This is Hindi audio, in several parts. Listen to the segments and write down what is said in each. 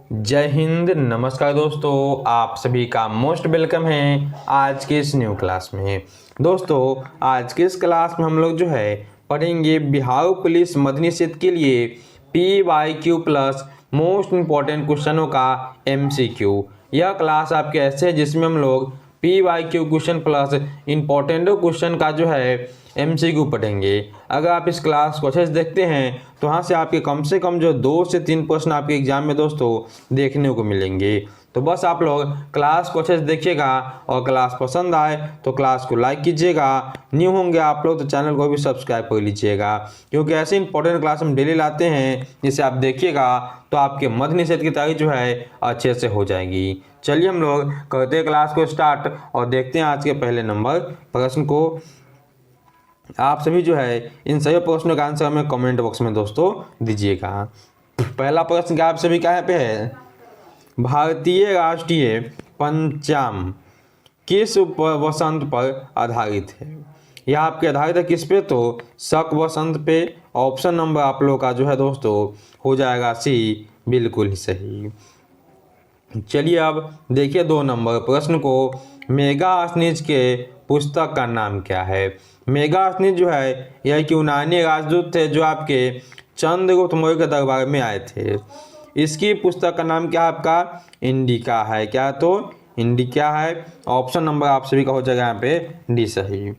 जय हिंद। नमस्कार दोस्तों, आप सभी का मोस्ट वेलकम है आज के इस न्यू क्लास में। दोस्तों, आज के इस क्लास में हम लोग जो है पढ़ेंगे बिहार पुलिस मदनी क्षेत्र के लिए PYQ प्लस मोस्ट इम्पॉर्टेंट क्वेश्चनों का MCQ। यह क्लास आपके ऐसे है जिसमें हम लोग PYQ question plus important question का जो है MCQ पढ़ेंगे। अगर आप इस क्लास को अच्छे से देखते हैं तो वहाँ से आपके कम से कम जो 2 से 3 प्रश्न आपके एग्जाम में दोस्तों देखने को मिलेंगे। तो बस आप लोग क्लास को अच्छे से देखिएगा और क्लास पसंद आए तो क्लास को लाइक कीजिएगा। न्यू होंगे आप लोग तो चैनल को भी सब्सक्राइब कर लीजिएगा, क्योंकि ऐसे इंपॉर्टेंट क्लास हम डेली लाते हैं जिसे आप देखिएगा तो आपके मदनी क्षेत्र की तैयारी जो है अच्छे से हो जाएगी। चलिए हम लोग करते हैं क्लास को स्टार्ट और देखते हैं आज के पहले नंबर प्रश्न को। आप सभी जो है इन सभी प्रश्नों का आंसर हमें कमेंट बॉक्स में दोस्तों दीजिएगा। पहला प्रश्न क्या आप सभी का यहाँ पे है, भारतीय राष्ट्रीय पंचांग किस वसंत पर आधारित है। यह आपके आधारित है किस पे, तो शक वसंत पे। ऑप्शन नंबर आप लोग का जो है दोस्तों हो जाएगा सी, बिल्कुल ही सही। चलिए अब देखिए 2 नंबर प्रश्न को, मेगास्थनीज के पुस्तक का नाम क्या है। मेगास्थनीज जो है यह एक यूनानी राजदूत थे जो आपके चंद्रगुप्त मौर्य के दरबार में आए थे। इसकी पुस्तक का नाम क्या है आपका, इंडिका है। क्या तो इंडिका है। ऑप्शन नंबर आप सभी का हो जाएगा यहाँ पे डी सही,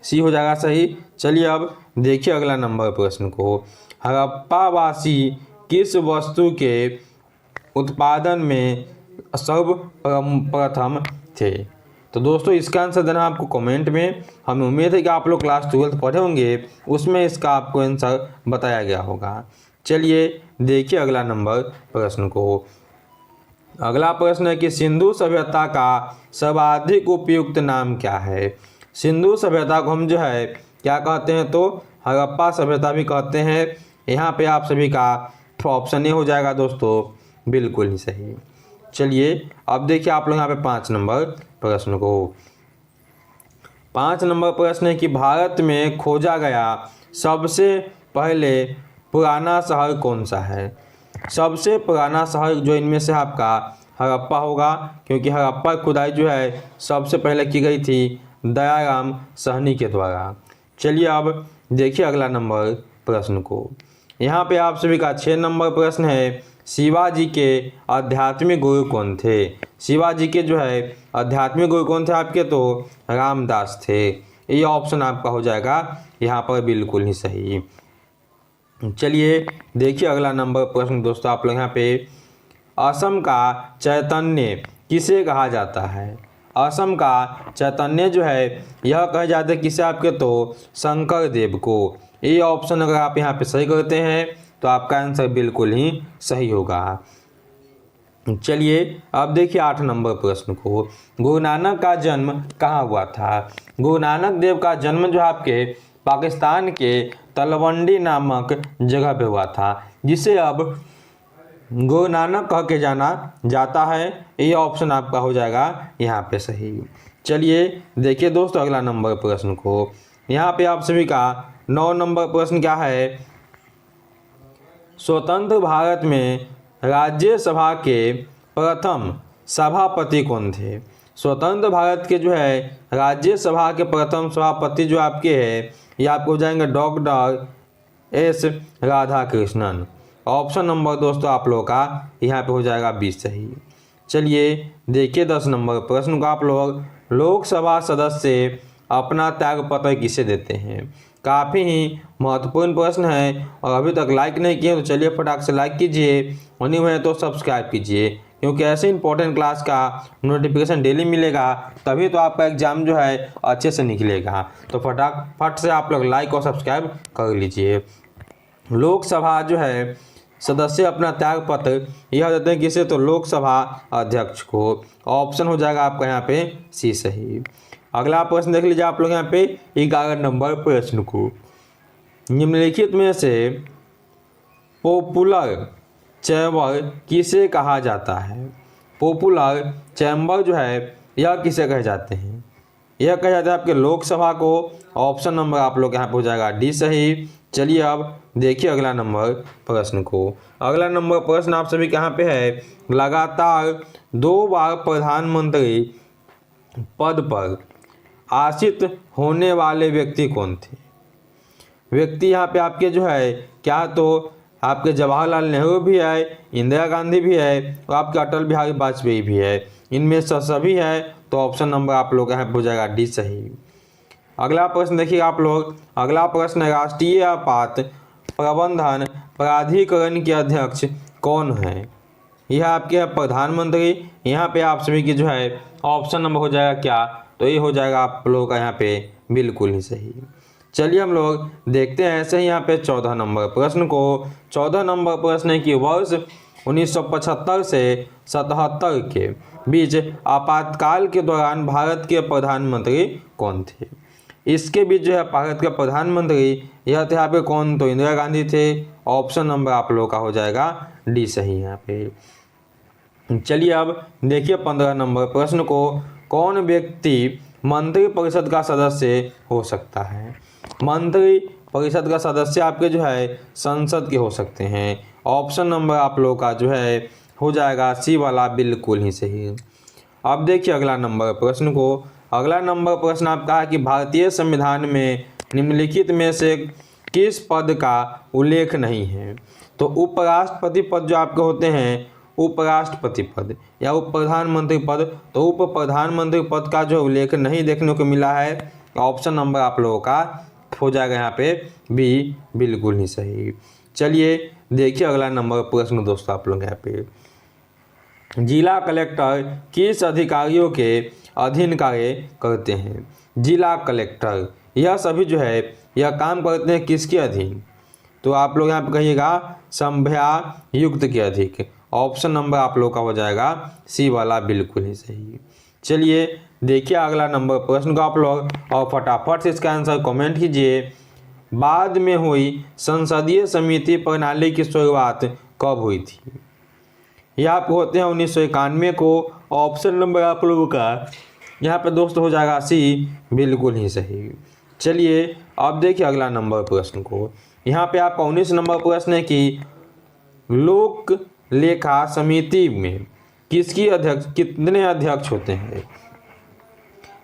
सी हो जाएगा सही। चलिए अब देखिए अगला नंबर प्रश्न को, हड़प्पावासी किस वस्तु के उत्पादन में सर्वप्रथम थे। तो दोस्तों इसका आंसर देना आपको कमेंट में। हमें उम्मीद है कि आप लोग क्लास 12 पढ़े होंगे, उसमें इसका आपको आंसर बताया गया होगा। चलिए देखिए अगला नंबर प्रश्न को। अगला प्रश्न है कि सिंधु सभ्यता का सर्वाधिक उपयुक्त नाम क्या है। सिंधु सभ्यता को हम जो है क्या कहते हैं, तो हड़प्पा सभ्यता भी कहते हैं। यहाँ पे आप सभी का ऑप्शन ए हो जाएगा दोस्तों, बिल्कुल ही सही। चलिए अब देखिए आप लोग यहाँ पे 5 नंबर प्रश्न को। 5 नंबर प्रश्न है कि भारत में खोजा गया सबसे पहले पुराना शहर कौन सा है। सबसे पुराना शहर जो इनमें से आपका हड़प्पा होगा, क्योंकि हड़प्पा खुदाई जो है सबसे पहले की गई थी दयाराम साहनी के द्वारा। चलिए अब देखिए अगला नंबर प्रश्न को। यहाँ पे आप सभी का 6 नंबर प्रश्न है, शिवाजी के आध्यात्मिक गुरु कौन थे। शिवाजी के जो है आध्यात्मिक गुरु कौन थे आपके, तो रामदास थे। ये ऑप्शन आपका हो जाएगा यहाँ पर बिल्कुल ही सही। चलिए देखिए अगला नंबर प्रश्न दोस्तों आप लोग यहाँ पे, असम का चैतन्य किसे कहा जाता है। असम का चैतन्य जो है यह कहा जाता है किसे आपके, तो शंकर देव को। ये ऑप्शन अगर आप यहाँ पे सही करते हैं तो आपका आंसर बिल्कुल ही सही होगा। चलिए अब देखिए 8 नंबर प्रश्न को, गुरु नानक का जन्म कहाँ हुआ था। गुरु नानक देव का जन्म जो आपके पाकिस्तान के तलवंडी नामक जगह पे हुआ था, जिसे अब गुरु नानक कह के जाना जाता है। ये ऑप्शन आपका हो जाएगा यहाँ पे सही। चलिए देखिए दोस्तों अगला नंबर प्रश्न को। यहाँ पे आप सभी का 9 नंबर प्रश्न क्या है, स्वतंत्र भारत में राज्यसभा के प्रथम सभापति कौन थे। स्वतंत्र भारत के जो है राज्यसभा के प्रथम सभापति जो आपके हैं ये आपको हो जाएंगे doctor S Radhakrishnan. Option number दोस्तों आप लोगों का यहाँ पे हो जाएगा 20 सही। चलिए देखिए 10 नंबर प्रश्न को आप लोग, लोकसभा सदस्य अपना त्यागपत्र किसे देते हैं। काफ़ी ही महत्वपूर्ण प्रश्न है और अभी तक लाइक नहीं किए तो चलिए फटाक से लाइक कीजिए और नहीं हुए तो सब्सक्राइब कीजिए, क्योंकि ऐसे इंपॉर्टेंट क्लास का नोटिफिकेशन डेली मिलेगा तभी तो आपका एग्जाम जो है अच्छे से निकलेगा। तो फटाफट से आप लोग लाइक और सब्सक्राइब कर लीजिए। लोकसभा जो है सदस्य अपना त्यागपत्र यह देते हैं किसे, तो लोकसभा अध्यक्ष को। ऑप्शन हो जाएगा आपका यहाँ पे सी सही। अगला प्रश्न देख लीजिए आप लोग यहाँ पे 11 नंबर प्रश्न को, निम्नलिखित में से पॉपुलर चैम्बर किसे कहा जाता है। पॉपुलर चैम्बर जो है यह किसे कहे जाते हैं। यह कहा जाता है आपके लोकसभा को। ऑप्शन नंबर आप लोग यहाँ पे हो जाएगा डी सही। चलिए अब देखिए अगला नंबर प्रश्न को। अगला नंबर प्रश्न आप सभी के यहाँ पे है, लगातार 2 बार प्रधानमंत्री पद पर आसीन होने वाले व्यक्ति कौन थे? व्यक्ति यहाँ पे आपके जो है क्या तो आपके जवाहरलाल नेहरू भी है, इंदिरा गांधी भी है और आपके अटल बिहारी वाजपेयी भी है। इनमें से सभी है तो ऑप्शन नंबर आप लोग यहाँ हो जाएगा डी सही। अगला प्रश्न देखिए आप लोग, अगला प्रश्न राष्ट्रीय आपात प्रबंधन प्राधिकरण के अध्यक्ष कौन है? यह आपके है प्रधानमंत्री। यहाँ पे आप सभी की जो है ऑप्शन नंबर हो जाएगा क्या, तो ये हो जाएगा आप लोगों का यहाँ पे बिल्कुल ही सही। चलिए हम लोग देखते हैं ऐसे ही यहाँ पे 14 नंबर प्रश्न को। 14 नंबर प्रश्न है कि वर्ष 1975 से 77 के बीच आपातकाल के दौरान भारत के प्रधानमंत्री कौन थे? इसके बीच जो है भारत के प्रधानमंत्री यह थे आपके कौन, तो इंदिरा गांधी थे। ऑप्शन नंबर आप लोगों का हो जाएगा डी सही यहाँ पे। चलिए अब देखिए 15 नंबर प्रश्न को, कौन व्यक्ति मंत्री परिषद का सदस्य हो सकता है? मंत्री परिषद का सदस्य आपके जो है संसद के हो सकते हैं। ऑप्शन नंबर आप लोगों का जो है हो जाएगा सी वाला बिल्कुल ही सही। अब देखिए अगला नंबर प्रश्न को। अगला नंबर प्रश्न आपका है कि भारतीय संविधान में निम्नलिखित में से किस पद का उल्लेख नहीं है? तो उपराष्ट्रपति पद जो आपके होते हैं, उपराष्ट्रपति पद या उप प्रधानमंत्री पद, तो उप प्रधानमंत्री पद का जो उल्लेख नहीं देखने को मिला है। ऑप्शन नंबर आप लोगों का हो जाएगा यहाँ पे बी बिल्कुल ही सही। चलिए देखिए अगला नंबर प्रश्न दोस्तों आप लोग यहाँ पे, जिला कलेक्टर किस अधिकारियों के अधीन कार्य करते हैं? जिला कलेक्टर यह सभी जो है यह काम करते हैं किसके अधीन? तो आप लोग यहाँ पे कहिएगा संभ्यायुक्त के अधिक। ऑप्शन नंबर आप लोग का हो जाएगा सी वाला बिल्कुल ही सही। चलिए देखिए अगला नंबर प्रश्न को आप लोग और फटाफट से इसका आंसर कमेंट कीजिए। बाद में हुई संसदीय समिति प्रणाली की शुरुआत कब हुई थी? यह आपको होते हैं 1991 को। ऑप्शन नंबर आप लोगों का यहाँ पे दोस्त हो जाएगा सी बिल्कुल ही सही। चलिए अब देखिए अगला नंबर प्रश्न को। यहाँ पे आपका 19 नंबर प्रश्न है कि लोक लेखा समिति में किसकी अध्यक्ष कितने अध्यक्ष होते हैं?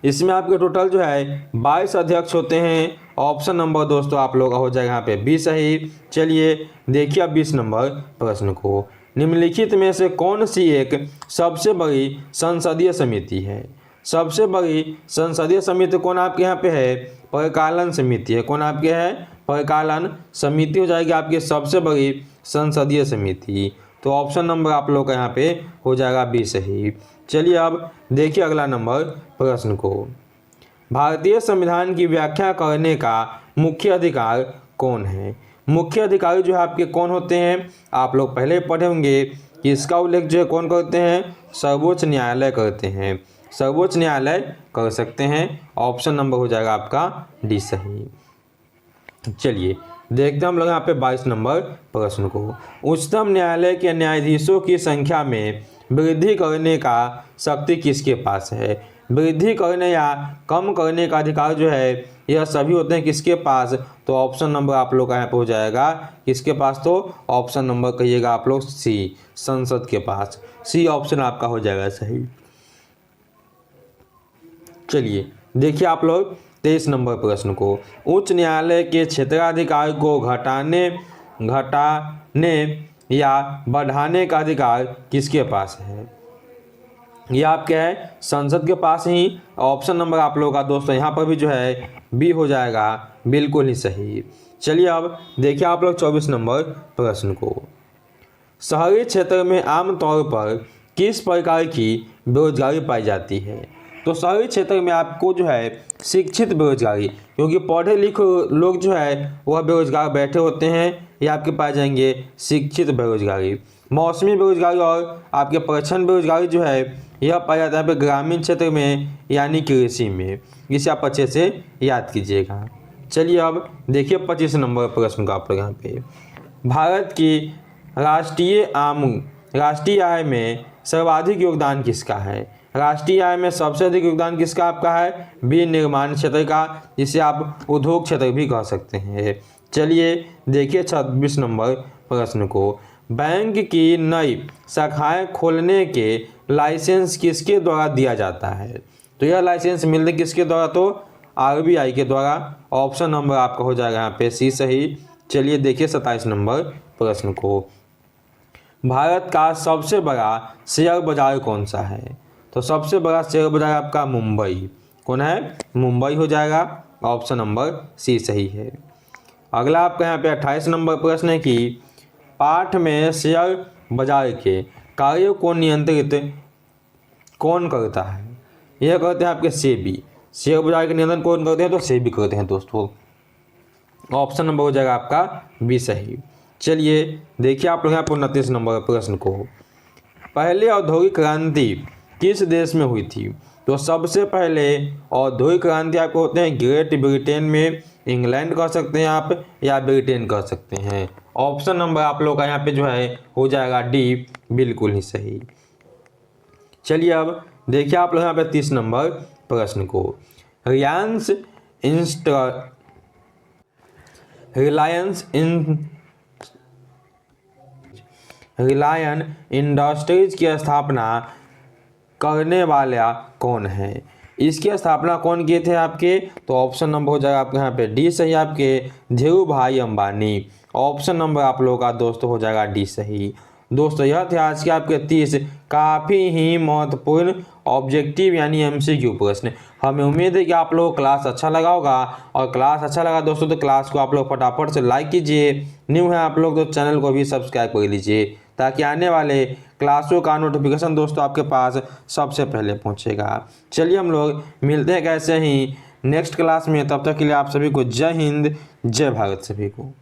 इसमें आपके टोटल जो है 22 अध्यक्ष होते हैं। ऑप्शन नंबर दोस्तों आप लोग का हो जाएगा यहाँ पे बी सही। चलिए देखिए अब 20 नंबर प्रश्न को, निम्नलिखित में से कौन सी एक सबसे बड़ी संसदीय समिति है? सबसे बड़ी संसदीय समिति कौन आपके यहाँ पे है? परिकालन समिति है। कौन आपके है? परिकालन समिति हो जाएगी आपकी सबसे बड़ी संसदीय समिति। तो ऑप्शन नंबर आप लोग का यहाँ पे हो जाएगा बी सही। चलिए अब देखिए अगला नंबर प्रश्न को, भारतीय संविधान की व्याख्या करने का मुख्य अधिकार कौन है? मुख्य अधिकारी जो है आपके कौन होते हैं? आप लोग पहले पढ़े होंगे कि इसका उल्लेख जो है कौन करते हैं? सर्वोच्च न्यायालय करते हैं। सर्वोच्च न्यायालय कर सकते हैं। ऑप्शन नंबर हो जाएगा आपका डी सही। चलिए देखते हैं हम लोग यहाँ पे 22 नंबर प्रश्न को, उच्चतम न्यायालय के न्यायाधीशों की संख्या में वृद्धि करने का शक्ति किसके पास है? वृद्धि करने या कम करने का अधिकार जो है यह सभी होते हैं किसके पास? तो ऑप्शन नंबर आप लोग का यहाँ पे हो जाएगा किसके पास? तो ऑप्शन नंबर कहिएगा आप लोग सी, संसद के पास। सी ऑप्शन आपका हो जाएगा सही। चलिए देखिए आप लोग 23 नंबर प्रश्न को, उच्च न्यायालय के क्षेत्राधिकार को घटाने या बढ़ाने का अधिकार किसके पास है? यह आपके है संसद के पास ही। ऑप्शन नंबर आप लोगों का दोस्तों यहाँ पर भी जो है बी हो जाएगा बिल्कुल ही सही। चलिए अब देखिए आप लोग 24 नंबर प्रश्न को, शहरी क्षेत्र में आमतौर पर किस प्रकार की बेरोजगारी पाई जाती है? तो शहरी क्षेत्र में आपको जो है शिक्षित बेरोजगारी, क्योंकि पढ़े लिखे लोग जो है वह बेरोजगार बैठे होते हैं, ये आपके पास जाएंगे शिक्षित बेरोजगारी। मौसमी बेरोजगारी और आपके प्रच्छन्न बेरोजगारी जो है यह पाया जाता है ग्रामीण क्षेत्र में यानी कृषि में। इसे आप अच्छे से याद कीजिएगा। चलिए अब देखिए 25 नंबर प्रश्न का आप लोग यहाँ पे, भारत की राष्ट्रीय आय में सर्वाधिक योगदान किसका है? राष्ट्रीय आय में सबसे अधिक योगदान किसका आपका है? बी, निर्माण क्षेत्र का, जिसे आप उद्योग क्षेत्र भी कह सकते हैं। चलिए देखिए 26 नंबर प्रश्न को, बैंक की नई शाखाएं खोलने के लाइसेंस किसके द्वारा दिया जाता है? तो यह लाइसेंस मिलते किसके द्वारा? तो आरबीआई के द्वारा। ऑप्शन नंबर आपका हो जाएगा यहाँ पे सी सही। चलिए देखिए 27 नंबर प्रश्न को। भारत का सबसे बड़ा शेयर बाजार कौन सा है? तो सबसे बड़ा शेयर बाजार आपका मुंबई। कौन है? मुंबई हो जाएगा। ऑप्शन नंबर सी सही है। अगला आपका यहाँ पे 28 नंबर प्रश्न है कि पाठ में शेयर बाजार के कार्यों को नियंत्रित कौन करता है? यह करते हैं आपके सेबी। शेयर बाजार के नियंत्रण कौन करते हैं? तो सेबी करते हैं दोस्तों। ऑप्शन नंबर हो जाएगा आपका बी सही। चलिए देखिए आप लोग यहाँ पर 29 नंबर प्रश्न को। पहली औद्योगिक क्रांति किस देश में हुई थी? तो सबसे पहले औद्योगिक क्रांति आपको होते हैं ग्रेट ब्रिटेन में। इंग्लैंड कह सकते हैं आप या ब्रिटेन कह सकते हैं। ऑप्शन नंबर आप लोग का यहाँ पे जो है हो जाएगा डी, बिल्कुल ही सही। चलिए अब देखिए आप लोग यहाँ पे 30 नंबर प्रश्न को। रिलायंस इंडस्ट्रीज की स्थापना करने वाला कौन है? इसकी स्थापना कौन किए थे आपके? तो ऑप्शन नंबर हो जाएगा आपके यहाँ पे डी सही आपके, धीरू भाई अंबानी। ऑप्शन नंबर आप लोगों का दोस्तों हो जाएगा डी सही। दोस्तों यह थे आज के आपके 30 काफ़ी ही महत्वपूर्ण ऑब्जेक्टिव यानी एमसीक्यू प्रश्न। हमें उम्मीद है कि आप लोगों को क्लास अच्छा लगा होगा, और क्लास अच्छा लगा दोस्तों तो क्लास को आप लोग फटाफट से लाइक कीजिए। न्यू है आप लोग तो चैनल को भी सब्सक्राइब कर लीजिए, ताकि आने वाले क्लासों का नोटिफिकेशन दोस्तों आपके पास सबसे पहले पहुंचेगा। चलिए हम लोग मिलते हैं कैसे ही नेक्स्ट क्लास में। तब तक के लिए आप सभी को जय हिंद, जय भारत सभी को।